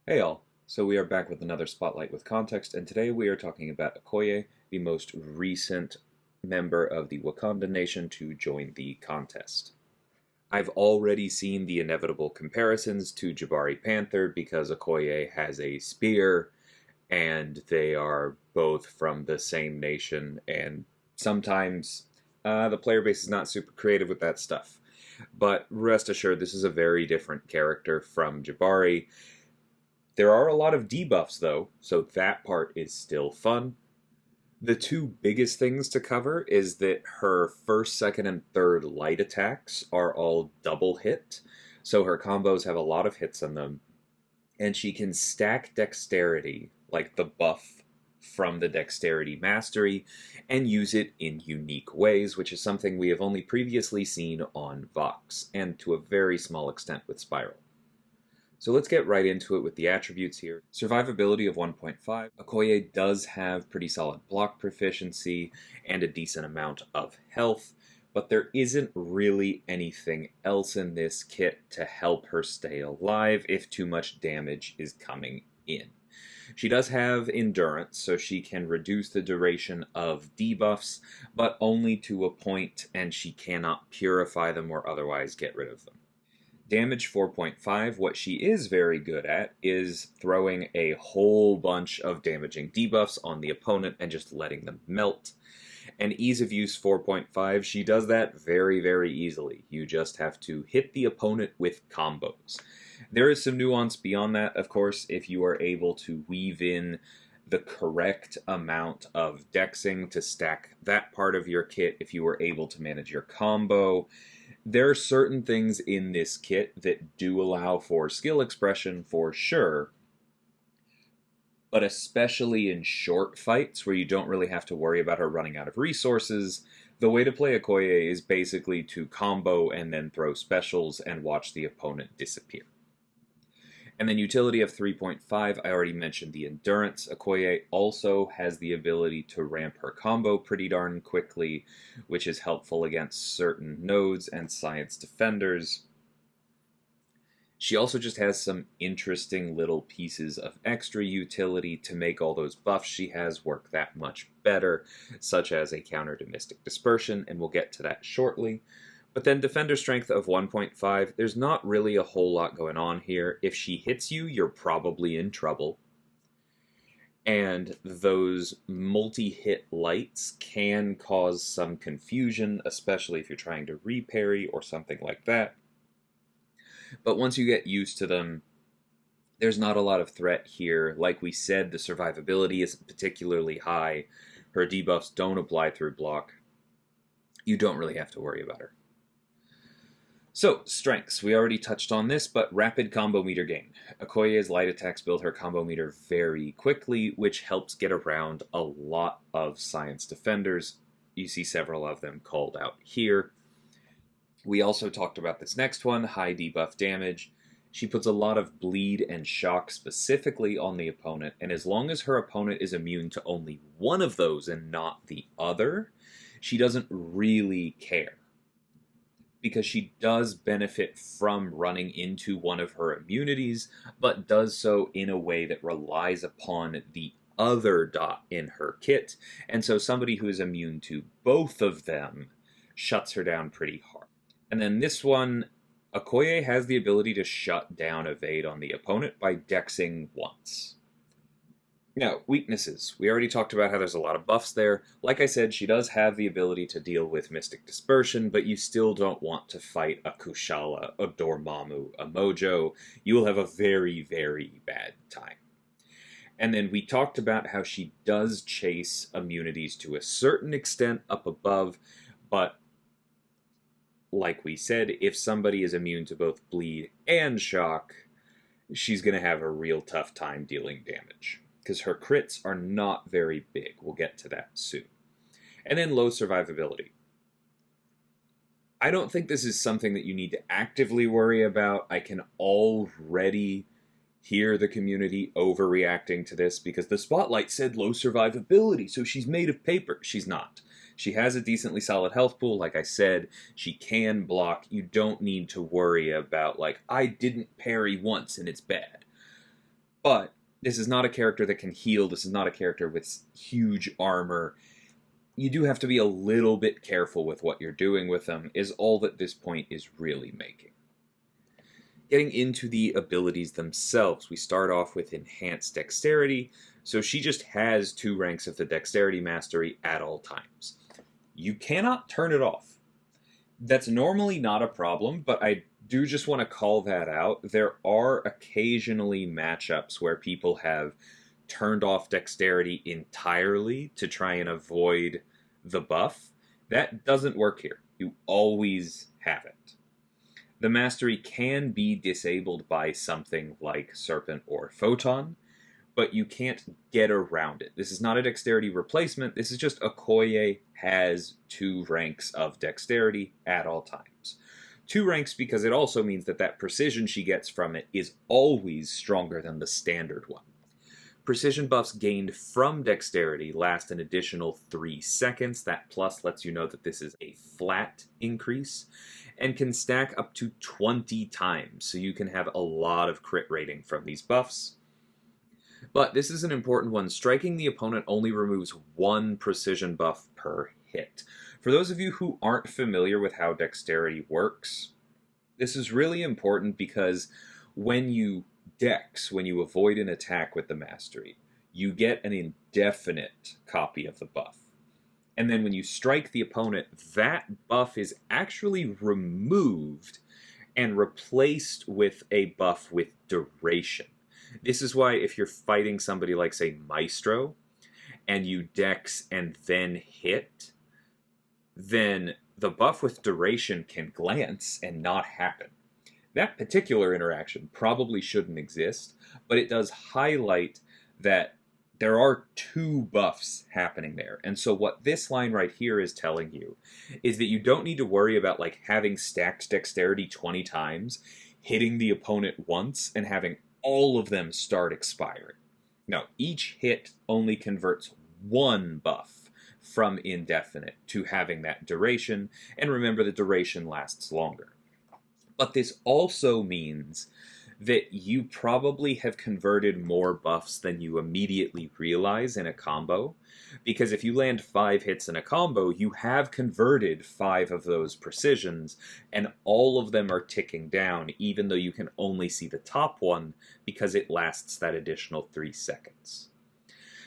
Hey all, so we are back with another Spotlight with Context, and today we are talking about Okoye, the most recent member of the Wakanda nation to join the contest. I've already seen the inevitable comparisons to Jabari Panther because Okoye has a spear, and they are both from the same nation, and sometimes the player base is not super creative with that stuff. But rest assured, this is a very different character from Jabari. There are a lot of debuffs, though, so that part is still fun. The two biggest things to cover is that her first, second, and third light attacks are all double hit, so her combos have a lot of hits on them, and she can stack Dexterity, like the buff from the Dexterity Mastery, and use it in unique ways, which is something we have only previously seen on Vox, and to a very small extent with Spiral. So let's get right into it with the attributes here. Survivability of 1.5. Okoye does have pretty solid block proficiency and a decent amount of health, but there isn't really anything else in this kit to help her stay alive if too much damage is coming in. She does have endurance, so she can reduce the duration of debuffs, but only to a point, and she cannot purify them or otherwise get rid of them. Damage 4.5, what she is very good at is throwing a whole bunch of damaging debuffs on the opponent and just letting them melt. And ease of use 4.5, she does that very, very easily. You just have to hit the opponent with combos. There is some nuance beyond that, of course, if you are able to weave in the correct amount of dexing to stack that part of your kit, if you were able to manage your combo. There are certain things in this kit that do allow for skill expression for sure, but especially in short fights where you don't really have to worry about her running out of resources, the way to play Okoye is basically to combo and then throw specials and watch the opponent disappear. And then utility of 3.5, I already mentioned the endurance. Okoye also has the ability to ramp her combo pretty darn quickly, which is helpful against certain nodes and science defenders. She also just has some interesting little pieces of extra utility to make all those buffs she has work that much better, such as a counter to Mystic Dispersion, and we'll get to that shortly. But then defender strength of 1.5, there's not really a whole lot going on here. If she hits you, you're probably in trouble. And those multi-hit lights can cause some confusion, especially if you're trying to reparry or something like that. But once you get used to them, there's not a lot of threat here. Like we said, the survivability isn't particularly high. Her debuffs don't apply through block. You don't really have to worry about her. So, strengths. We already touched on this, but rapid combo meter gain. Okoye's light attacks build her combo meter very quickly, which helps get around a lot of science defenders. You see several of them called out here. We also talked about this next one, high debuff damage. She puts a lot of bleed and shock specifically on the opponent, and as long as her opponent is immune to only one of those and not the other, she doesn't really care, because she does benefit from running into one of her immunities, but does so in a way that relies upon the other dot in her kit, and so somebody who is immune to both of them shuts her down pretty hard. And then this one, Okoye has the ability to shut down evade on the opponent by dexing once. Now, weaknesses. We already talked about how there's a lot of buffs there. Like I said, she does have the ability to deal with Mystic Dispersion, but you still don't want to fight a Kushala, a Dormammu, a Mojo. You will have a very, very bad time. And then we talked about how she does chase immunities to a certain extent up above, but like we said, if somebody is immune to both bleed and shock, she's going to have a real tough time dealing damage, because her crits are not very big. We'll get to that soon. And then low survivability. I don't think this is something that you need to actively worry about. I can already hear the community overreacting to this because the spotlight said low survivability, so she's made of paper. She's not. She has a decently solid health pool. Like I said, she can block. You don't need to worry about, like, I didn't parry once and it's bad. But this is not a character that can heal. This is not a character with huge armor. You do have to be a little bit careful with what you're doing with them, is all that this point is really making. Getting into the abilities themselves, we start off with Enhanced Dexterity, so she just has 2 ranks of the Dexterity Mastery at all times. You cannot turn it off. That's normally not a problem, but I do just want to call that out. There are occasionally matchups where people have turned off Dexterity entirely to try and avoid the buff. That doesn't work here. You always have it. The mastery can be disabled by something like Serpent or Photon, but you can't get around it. This is not a dexterity replacement. This is just Okoye has 2 ranks of dexterity at all times. 2 ranks because it also means that that precision she gets from it is always stronger than the standard one. Precision buffs gained from dexterity last an additional 3 seconds. That plus lets you know that this is a flat increase and can stack up to 20 times, so you can have a lot of crit rating from these buffs. But this is an important one. Striking the opponent only removes 1 precision buff per hit. For those of you who aren't familiar with how dexterity works, this is really important because when you when you avoid an attack with the mastery, you get an indefinite copy of the buff. And then when you strike the opponent, that buff is actually removed and replaced with a buff with duration. This is why if you're fighting somebody like, say, Maestro, and you dex and then hit, then the buff with duration can glance and not happen. That particular interaction probably shouldn't exist, but it does highlight that there are 2 buffs happening there. And so what this line right here is telling you is that you don't need to worry about like having stacked dexterity 20 times, hitting the opponent once, and having all of them start expiring. No, each hit only converts 1 buff from indefinite to having that duration, and remember the duration lasts longer. But this also means that you probably have converted more buffs than you immediately realize in a combo, because if you land 5 hits in a combo, you have converted 5 of those precisions, and all of them are ticking down, even though you can only see the top one, because it lasts that additional 3 seconds.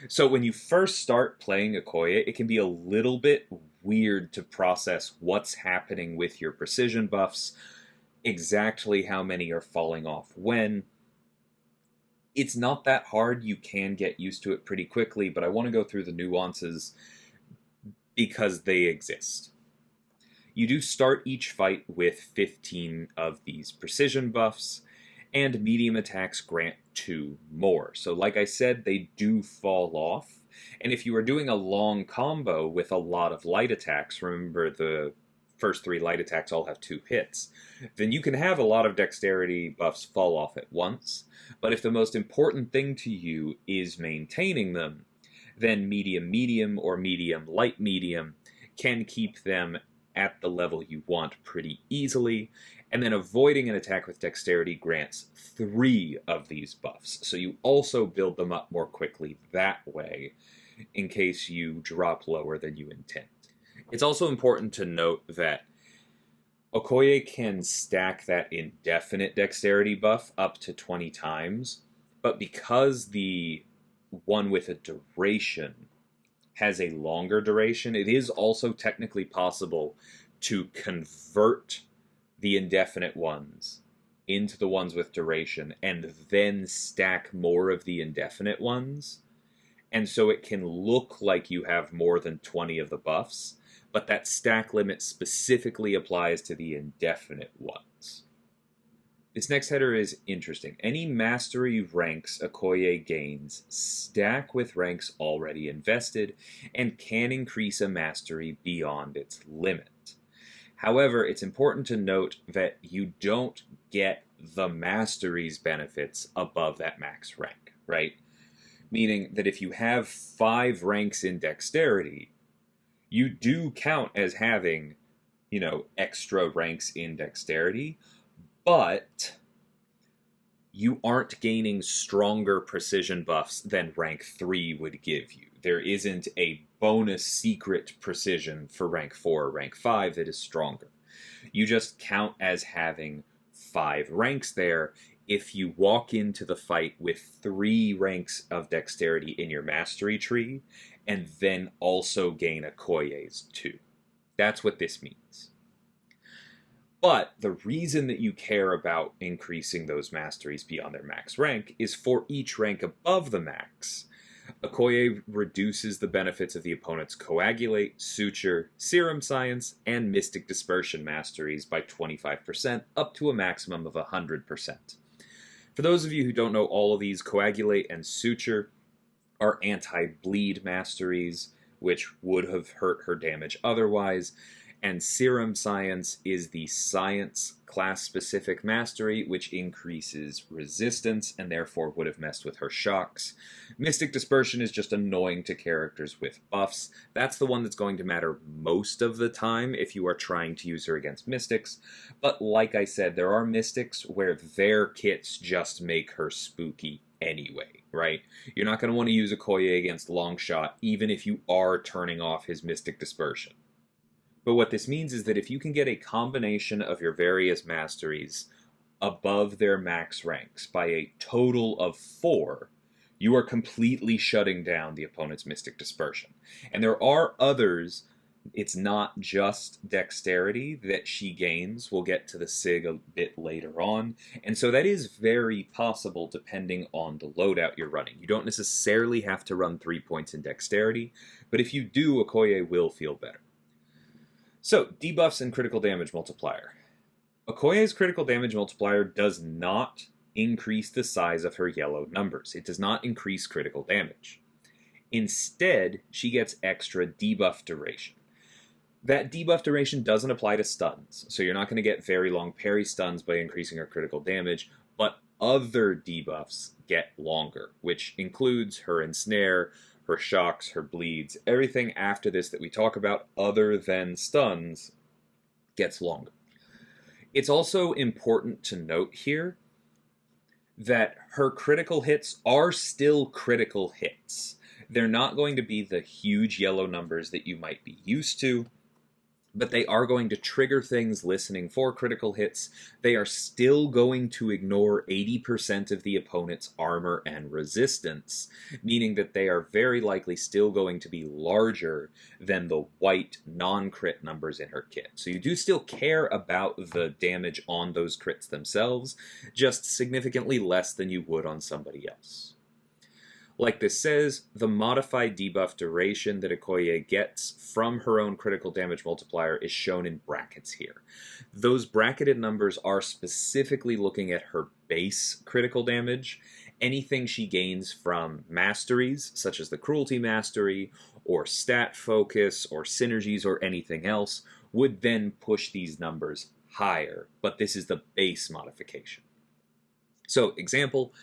So when you first start playing Okoye, it can be a little bit weird to process what's happening with your precision buffs, exactly how many are falling off when. It's not that hard. You can get used to it pretty quickly, but I want to go through the nuances because they exist. You do start each fight with 15 of these precision buffs, and medium attacks grant 2 more. So like I said, they do fall off, and if you are doing a long combo with a lot of light attacks, remember the first 3 light attacks all have 2 hits, then you can have a lot of dexterity buffs fall off at once. But if the most important thing to you is maintaining them, then medium-medium or medium-light-medium can keep them at the level you want pretty easily, and then avoiding an attack with dexterity grants 3 of these buffs. So you also build them up more quickly that way, in case you drop lower than you intend. It's also important to note that Okoye can stack that indefinite dexterity buff up to 20 times, but because the one with a duration has a longer duration, it is also technically possible to convert the indefinite ones into the ones with duration and then stack more of the indefinite ones. And so it can look like you have more than 20 of the buffs, but that stack limit specifically applies to the indefinite ones. This next header is interesting. Any mastery ranks Okoye gains stack with ranks already invested and can increase a mastery beyond its limit. However, it's important to note that you don't get the mastery's benefits above that max rank, right? Meaning that if you have 5 ranks in dexterity, you do count as having, extra ranks in dexterity, but you aren't gaining stronger precision buffs than rank 3 would give you. There isn't a bonus secret precision for rank 4 or rank 5 that is stronger. You just count as having 5 ranks there if you walk into the fight with 3 ranks of dexterity in your mastery tree, and then also gain Okoye's 2. That's what this means. But the reason that you care about increasing those masteries beyond their max rank is for each rank above the max. Okoye reduces the benefits of the opponent's Coagulate, Suture, Serum Science, and Mystic Dispersion masteries by 25%, up to a maximum of 100%. For those of you who don't know all of these, Coagulate and Suture are anti-bleed masteries, which would have hurt her damage otherwise, and Serum Science is the science class-specific mastery, which increases resistance and therefore would have messed with her shocks. Mystic Dispersion is just annoying to characters with buffs. That's the one that's going to matter most of the time if you are trying to use her against Mystics. But like I said, there are Mystics where their kits just make her spooky anyway, right? You're not going to want to use Okoye against Longshot, even if you are turning off his Mystic Dispersion. But what this means is that if you can get a combination of your various masteries above their max ranks by a total of 4, you are completely shutting down the opponent's Mystic Dispersion. And there are others, it's not just Dexterity that she gains. We'll get to the SIG a bit later on. And so that is very possible depending on the loadout you're running. You don't necessarily have to run 3 points in Dexterity, but if you do, Okoye will feel better. So, debuffs and critical damage multiplier. Okoye's critical damage multiplier does not increase the size of her yellow numbers. It does not increase critical damage. Instead, she gets extra debuff duration. That debuff duration doesn't apply to stuns, so you're not going to get very long parry stuns by increasing her critical damage, but other debuffs get longer, which includes her ensnare, her shocks, her bleeds, everything after this that we talk about other than stuns gets longer. It's also important to note here that her critical hits are still critical hits. They're not going to be the huge yellow numbers that you might be used to, but they are going to trigger things listening for critical hits. They are still going to ignore 80% of the opponent's armor and resistance, meaning that they are very likely still going to be larger than the white non-crit numbers in her kit. So you do still care about the damage on those crits themselves, just significantly less than you would on somebody else. Like this says, the modified debuff duration that Okoye gets from her own critical damage multiplier is shown in brackets here. Those bracketed numbers are specifically looking at her base critical damage. Anything she gains from masteries, such as the Cruelty Mastery, or Stat Focus, or Synergies, or anything else, would then push these numbers higher, but this is the base modification. So, example,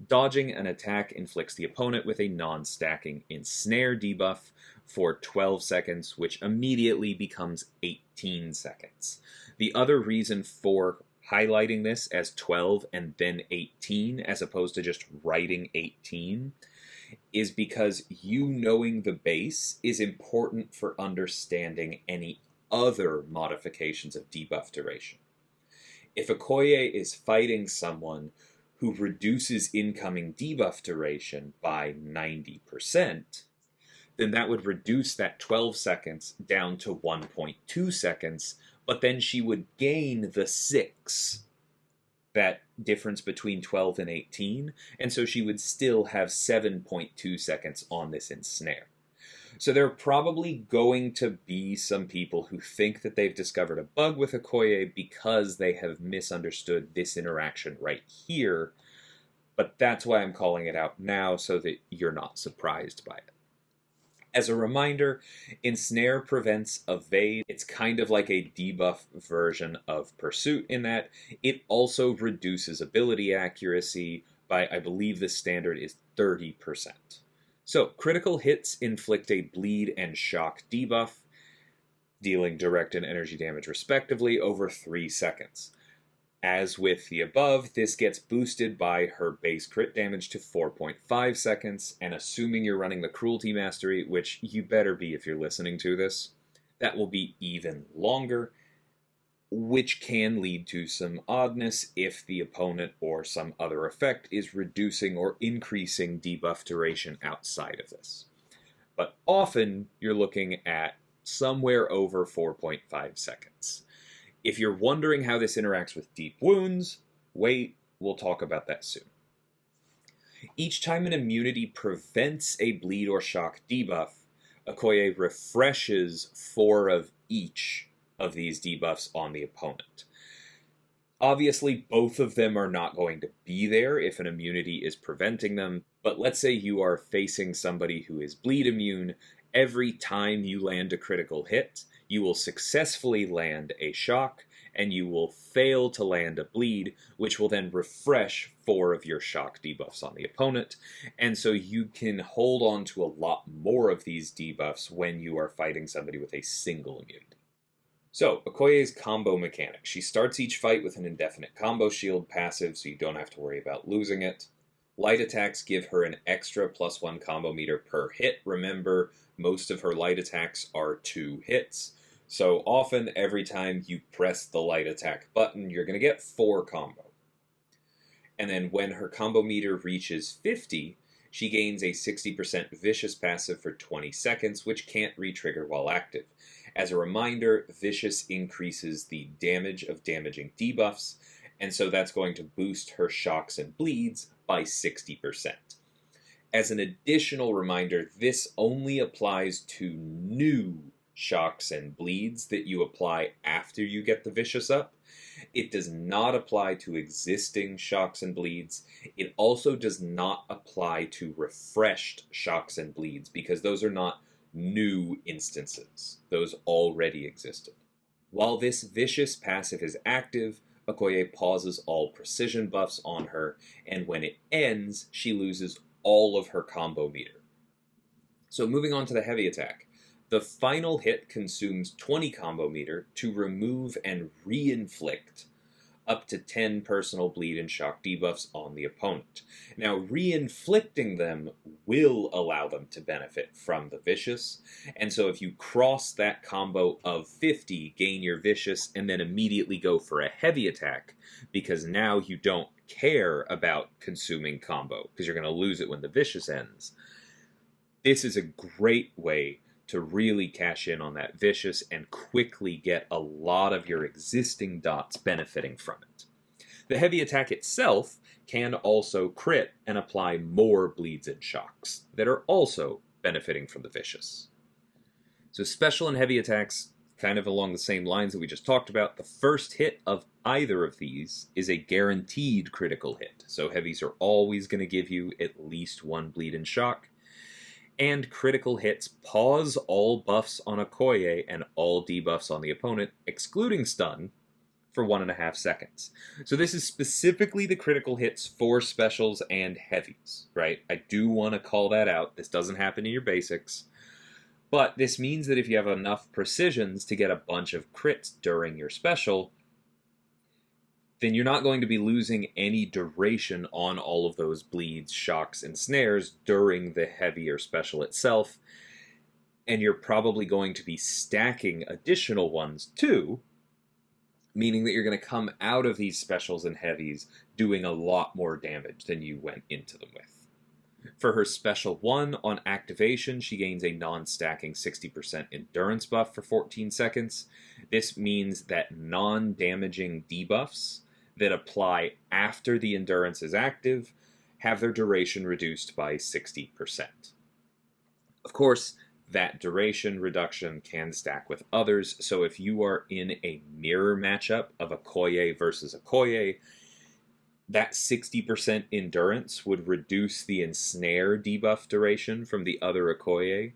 dodging an attack inflicts the opponent with a non-stacking ensnare debuff for 12 seconds, which immediately becomes 18 seconds. The other reason for highlighting this as 12 and then 18, as opposed to just writing 18, is because you knowing the base is important for understanding any other modifications of debuff duration. If Okoye is fighting someone who reduces incoming debuff duration by 90%, then that would reduce that 12 seconds down to 1.2 seconds, but then she would gain the 6, that difference between 12 and 18, and so she would still have 7.2 seconds on this ensnare. So there are probably going to be some people who think that they've discovered a bug with Okoye because they have misunderstood this interaction right here, but that's why I'm calling it out now so that you're not surprised by it. As a reminder, Ensnare prevents Evade. It's kind of like a debuff version of Pursuit in that it also reduces ability accuracy by, I believe the standard is 30%. So, critical hits inflict a bleed and shock debuff, dealing direct and energy damage respectively over 3 seconds. As with the above, this gets boosted by her base crit damage to 4.5 seconds, and assuming you're running the Cruelty Mastery, which you better be if you're listening to this, that will be even longer, which can lead to some oddness if the opponent or some other effect is reducing or increasing debuff duration outside of this. But often you're looking at somewhere over 4.5 seconds. If you're wondering how this interacts with deep wounds, wait, we'll talk about that soon. Each time an immunity prevents a bleed or shock debuff, Okoye refreshes 4 of each of these debuffs on the opponent. Obviously, both of them are not going to be there if an immunity is preventing them, but let's say you are facing somebody who is bleed immune. Every time you land a critical hit, you will successfully land a shock, and you will fail to land a bleed, which will then refresh 4 of your shock debuffs on the opponent, and so you can hold on to a lot more of these debuffs when you are fighting somebody with a single immunity. So, Okoye's combo mechanic. She starts each fight with an indefinite combo shield passive, so you don't have to worry about losing it. Light attacks give her an extra +1 combo meter per hit. Remember, most of her light attacks are 2 hits. So often, every time you press the light attack button, you're going to get 4 combo. And then when her combo meter reaches 50, she gains a 60% vicious passive for 20 seconds, which can't re-trigger while active. As a reminder, vicious increases the damage of damaging debuffs, and so that's going to boost her shocks and bleeds by 60%. As an additional reminder, this only applies to new shocks and bleeds that you apply after you get the vicious up. It does not apply to existing shocks and bleeds. It also does not apply to refreshed shocks and bleeds, because those are not new instances. Those already existed. While this vicious passive is active, Okoye pauses all precision buffs on her, and when it ends, she loses all of her combo meter. So moving on to the heavy attack. The final hit consumes 20 combo meter to remove and re-inflict up to 10 personal bleed and shock debuffs on the opponent. Now, re-inflicting them will allow them to benefit from the vicious, and so if you cross that combo of 50, gain your vicious, and then immediately go for a heavy attack, because now you don't care about consuming combo, because you're going to lose it when the vicious ends. This is a great way to really cash in on that vicious and quickly get a lot of your existing dots benefiting from it. The heavy attack itself can also crit and apply more bleeds and shocks that are also benefiting from the vicious. So special and heavy attacks, kind of along the same lines that we just talked about, the first hit of either of these is a guaranteed critical hit. So heavies are always going to give you at least 1 bleed and shock. And critical hits pause all buffs on Okoye and all debuffs on the opponent, excluding stun, for 1.5 seconds. So this is specifically the critical hits for specials and heavies, right? I do want to call that out. This doesn't happen in your basics. But this means that if you have enough precisions to get a bunch of crits during your special, then you're not going to be losing any duration on all of those bleeds, shocks, and snares during the heavier special itself, and you're probably going to be stacking additional ones too, meaning that you're going to come out of these specials and heavies doing a lot more damage than you went into them with. For her special 1, on activation, she gains a non-stacking 60% endurance buff for 14 seconds. This means that non-damaging debuffs that apply after the endurance is active have their duration reduced by 60%. Of course, that duration reduction can stack with others, so if you are in a mirror matchup of Okoye versus Okoye, that 60% endurance would reduce the ensnare debuff duration from the other Okoye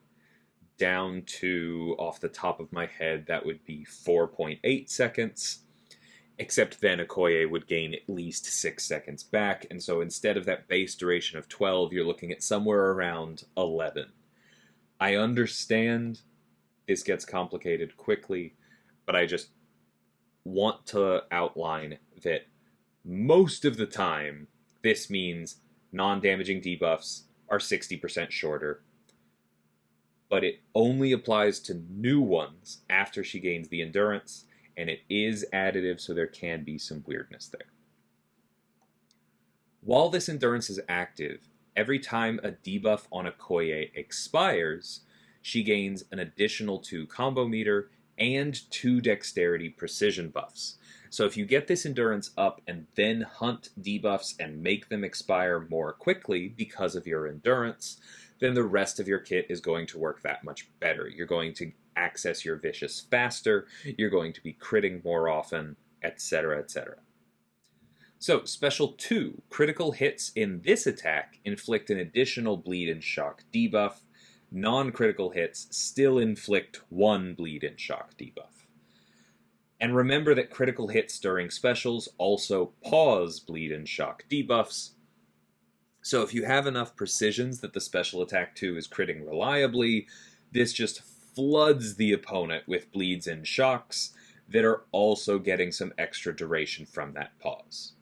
down to, off the top of my head, that would be 4.8 seconds. Except then Okoye would gain at least 6 seconds back, and so instead of that base duration of 12, you're looking at somewhere around 11. I understand this gets complicated quickly, but I just want to outline that Most of the time, this means non-damaging debuffs are 60% shorter, but it only applies to new ones after she gains the endurance, and it is additive, so there can be some weirdness there. While this endurance is active, every time a debuff on Okoye expires, she gains an additional 2 combo meter and 2 dexterity precision buffs. So if you get this endurance up and then hunt debuffs and make them expire more quickly because of your endurance, then the rest of your kit is going to work that much better. You're going to access your vicious faster, you're going to be critting more often, etc., etc. So, Special 2, critical hits in this attack inflict an additional bleed and shock debuff. Non-critical hits still inflict 1 bleed and shock debuff. And remember that critical hits during specials also pause bleed and shock debuffs. So if you have enough precisions that the special attack 2 is critting reliably, this just floods the opponent with bleeds and shocks that are also getting some extra duration from that pause.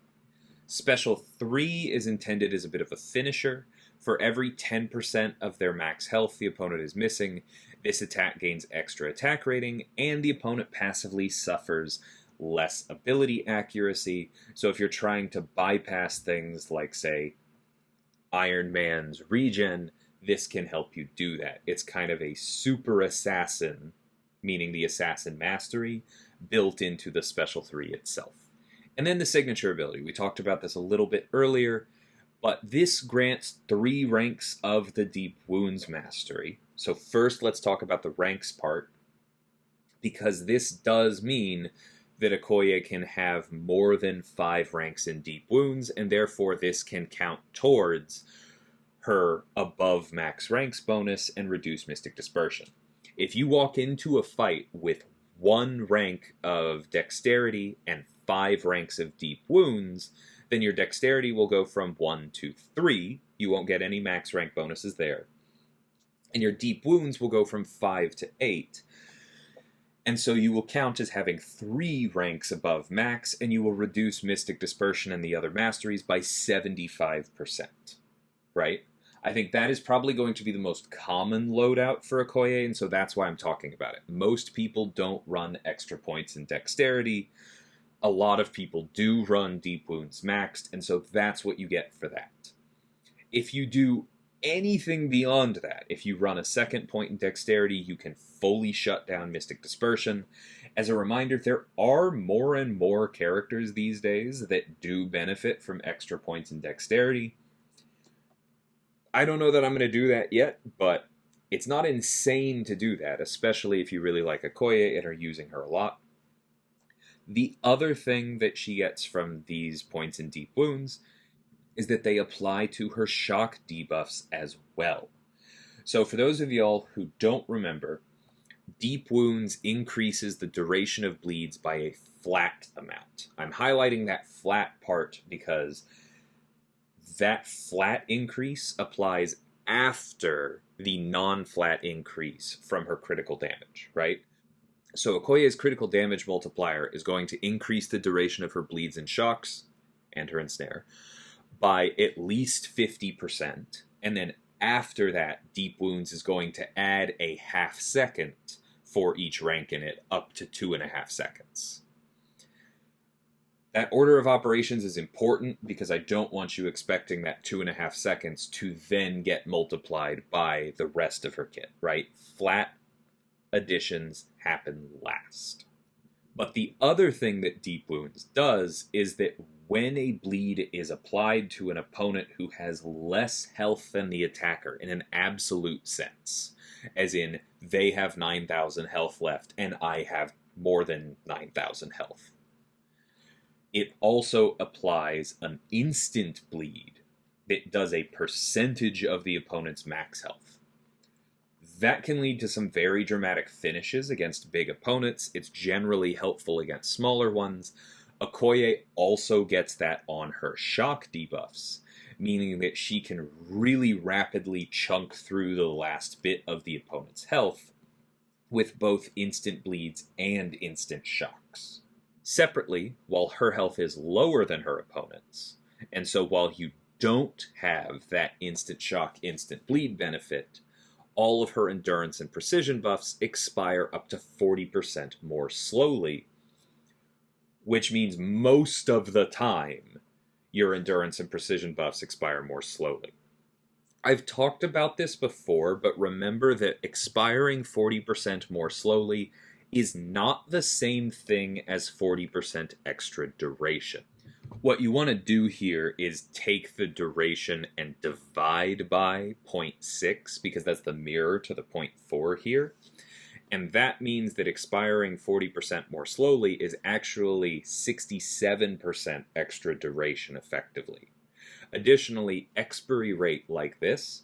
Special 3 is intended as a bit of a finisher. For every 10% of their max health the opponent is missing, this attack gains extra attack rating, and the opponent passively suffers less ability accuracy. So if you're trying to bypass things like, say, Iron Man's regen, this can help you do that. It's kind of a super assassin, meaning the assassin mastery, built into the Special 3 itself. And then the signature ability. We talked about this a little bit earlier, but this grants 3 ranks of the Deep Wounds Mastery. So first, let's talk about the ranks part, because this does mean that Okoye can have more than 5 ranks in Deep Wounds, and therefore this can count towards her above max ranks bonus and reduce Mystic Dispersion. If you walk into a fight with 1 rank of Dexterity and 5 ranks of Deep Wounds, then your Dexterity will go from 1 to 3. You won't get any max rank bonuses there. And your Deep Wounds will go from 5 to 8. And so you will count as having 3 ranks above max, and you will reduce Mystic Dispersion and the other masteries by 75%. Right? I think that is probably going to be the most common loadout for Okoye, and so that's why I'm talking about it. Most people don't run extra points in Dexterity. A lot of people do run Deep Wounds maxed, and so that's what you get for that. If you do anything beyond that, if you run a second point in Dexterity, you can fully shut down Mystic Dispersion. As a reminder, there are more and more characters these days that do benefit from extra points in Dexterity. I don't know that I'm going to do that yet, but it's not insane to do that, especially if you really like Okoye and are using her a lot. The other thing that she gets from these points in Deep Wounds is that they apply to her shock debuffs as well. So for those of y'all who don't remember, Deep Wounds increases the duration of bleeds by a flat amount. I'm highlighting that flat part because that flat increase applies after the non-flat increase from her critical damage, right? So Okoye's critical damage multiplier is going to increase the duration of her bleeds and shocks, and her ensnare, by at least 50%, and then after that, Deep Wounds is going to add a half second for each rank in it, up to 2.5 seconds. That order of operations is important because I don't want you expecting that 2.5 seconds to then get multiplied by the rest of her kit, right? Flat additions happen last. But the other thing that Deep Wounds does is that when a bleed is applied to an opponent who has less health than the attacker in an absolute sense, as in they have 9,000 health left and I have more than 9,000 health, it also applies an instant bleed that does a percentage of the opponent's max health. That can lead to some very dramatic finishes against big opponents. It's generally helpful against smaller ones. Okoye also gets that on her shock debuffs, meaning that she can really rapidly chunk through the last bit of the opponent's health with both instant bleeds and instant shocks. Separately, while her health is lower than her opponent's, and so while you don't have that instant shock, instant bleed benefit, all of her endurance and precision buffs expire up to 40% more slowly, which means most of the time your endurance and precision buffs expire more slowly. I've talked about this before, but remember that expiring 40% more slowly is not the same thing as 40% extra duration. What you want to do here is take the duration and divide by 0.6, because that's the mirror to the 0.4 here. And that means that expiring 40% more slowly is actually 67% extra duration effectively. Additionally, expiry rate like this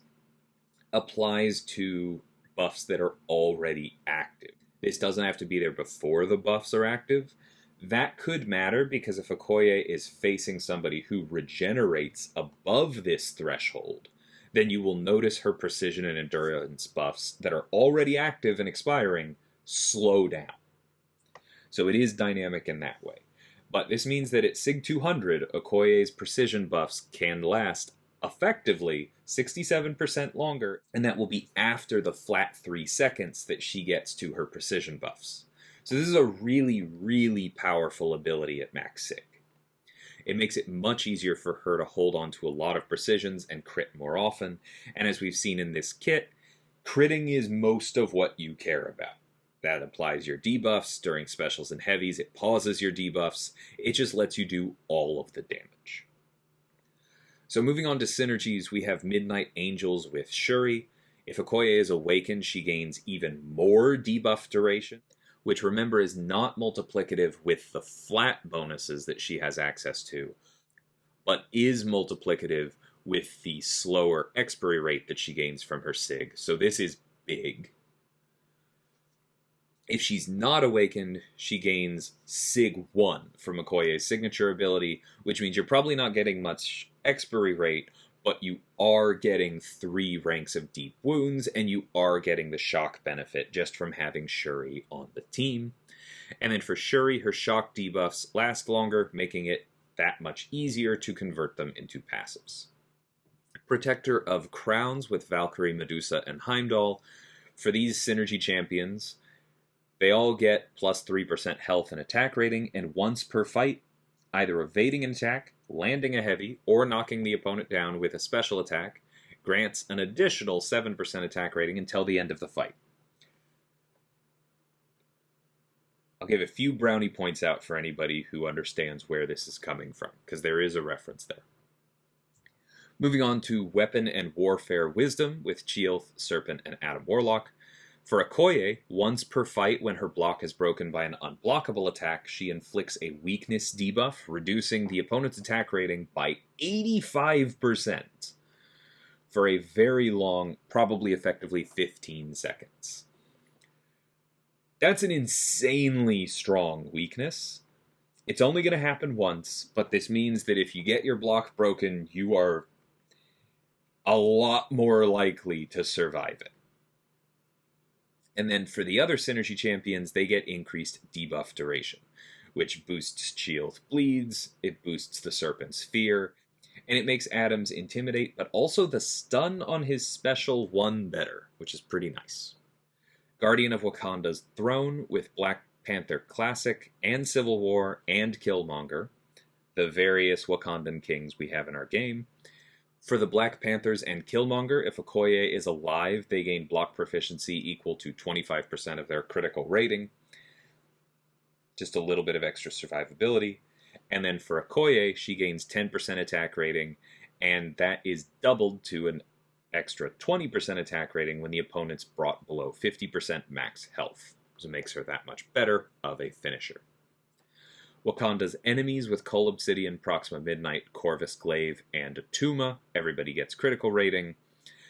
applies to buffs that are already active. This doesn't have to be there before the buffs are active. That could matter because if Okoye is facing somebody who regenerates above this threshold, then you will notice her precision and endurance buffs that are already active and expiring slow down. So it is dynamic in that way. But this means that at Sig 200, Okoye's precision buffs can last effectively 67% longer, and that will be after the flat 3 seconds that she gets to her precision buffs. So this is a really, really powerful ability at max Sig. It makes it much easier for her to hold on to a lot of precisions and crit more often, and as we've seen in this kit, critting is most of what you care about. That applies your debuffs during specials and heavies, it pauses your debuffs, it just lets you do all of the damage. So moving on to synergies, we have Midnight Angels with Shuri. If Okoye is awakened, she gains even more debuff duration, which remember is not multiplicative with the flat bonuses that she has access to, but is multiplicative with the slower expiry rate that she gains from her Sig. So this is big. If she's not awakened, she gains Sig 1 from Okoye's signature ability, which means you're probably not getting much expiry rate, but you are getting 3 ranks of deep wounds, and you are getting the shock benefit just from having Shuri on the team. And then for Shuri, her shock debuffs last longer, making it that much easier to convert them into passives. Protector of Crowns with Valkyrie, Medusa, and Heimdall. For these synergy champions, they all get plus 3% health and attack rating, and once per fight, either evading an attack, landing a heavy, or knocking the opponent down with a special attack, grants an additional 7% attack rating until the end of the fight. I'll give a few brownie points out for anybody who understands where this is coming from, because there is a reference there. Moving on to Weapon and Warfare Wisdom with Chioth, Serpent, and Adam Warlock. For Okoye, once per fight when her block is broken by an unblockable attack, she inflicts a weakness debuff, reducing the opponent's attack rating by 85% for a very long, probably effectively 15 seconds. That's an insanely strong weakness. It's only going to happen once, but this means that if you get your block broken, you are a lot more likely to survive it. And then for the other synergy champions, they get increased debuff duration, which boosts Chioth Bleeds, it boosts the Serpent's Fear, and it makes Adam's Intimidate, but also the stun on his special 1 better, which is pretty nice. Guardian of Wakanda's Throne with Black Panther Classic and Civil War and Killmonger, the various Wakandan kings we have in our game. For the Black Panthers and Killmonger, if Okoye is alive, they gain block proficiency equal to 25% of their critical rating. Just a little bit of extra survivability. And then for Okoye, she gains 10% attack rating, and that is doubled to an extra 20% attack rating when the opponent's brought below 50% max health. So it makes her that much better of a finisher. Wakanda's enemies with Cull Obsidian, Proxima Midnight, Corvus Glaive, and Tuma. Everybody gets critical rating.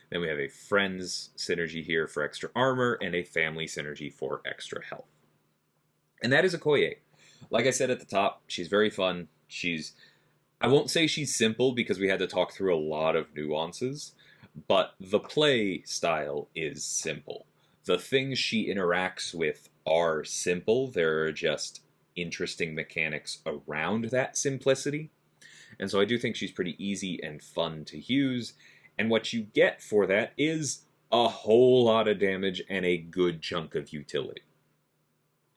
Then we have a Friends synergy here for extra armor, and a Family synergy for extra health. And that is Okoye. Like I said at the top, she's very fun. I won't say she's simple because we had to talk through a lot of nuances, but the play style is simple. The things she interacts with are simple. They're just interesting mechanics around that simplicity. And so I do think she's pretty easy and fun to use. And what you get for that is a whole lot of damage and a good chunk of utility.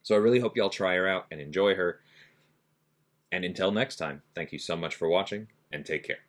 So I really hope y'all try her out and enjoy her. And until next time, thank you so much for watching, and take care.